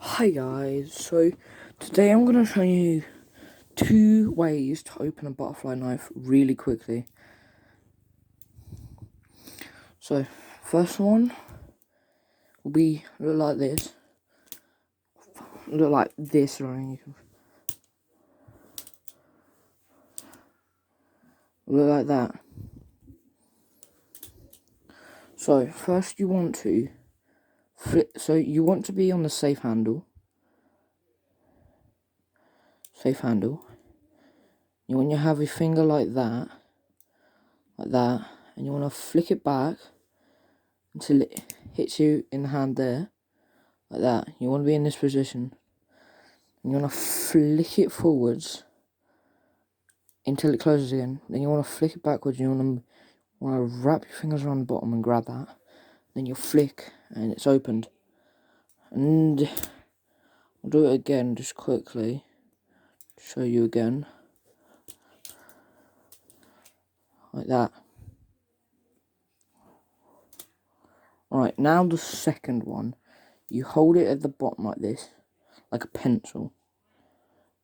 Hi guys, so today I'm going to show you 2 ways to open a butterfly knife really quickly. So, first one will be look like this, look like that. So, first you want to flip, so you want to be on the safe handle. You want to have your finger like that, and you want to flick it back until it hits you in the hand there, like that. You want to be in this position, and you want to flick it forwards until it closes again. Then you want to flick it backwards, and you want to wrap your fingers around the bottom and grab that. Then you'll flick, and it's opened. And I'll do it again just quickly, show you again, like that. Alright, now the second one. You hold it at the bottom like this, like a pencil.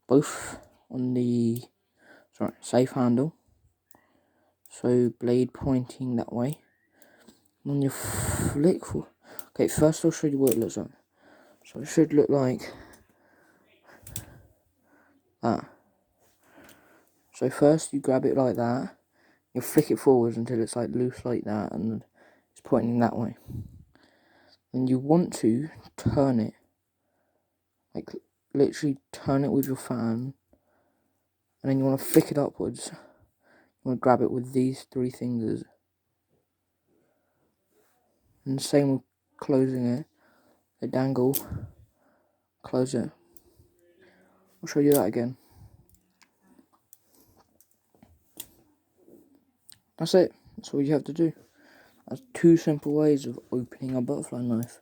Both on the safe handle. So blade pointing that way. And then you flick for. Okay, first I'll show you what it looks like. So it should look like that. So first you grab it like that. You flick it forwards until it's like loose like that, and it's pointing that way. Then you want to turn it, like literally turn it with your fan, and then you want to flick it upwards. You want to grab it with these 3 fingers, and the same with closing it. A dangle, close it. I'll show you that again. That's it. That's all you have to do. That's 2 simple ways of opening a butterfly knife.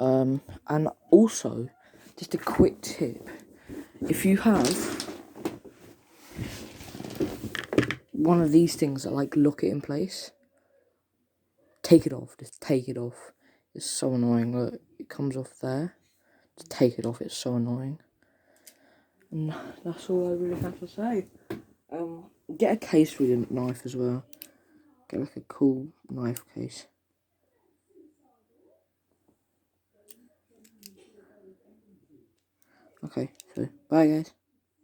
And also, just a quick tip. If you have one of these things that like lock it in place, take it off. Just take it off. It's so annoying. Look, it comes off there. Just take it off. It's so annoying. And that's all I really have to say. Get a case for your knife as well. Get like a cool knife case. Okay, so bye guys.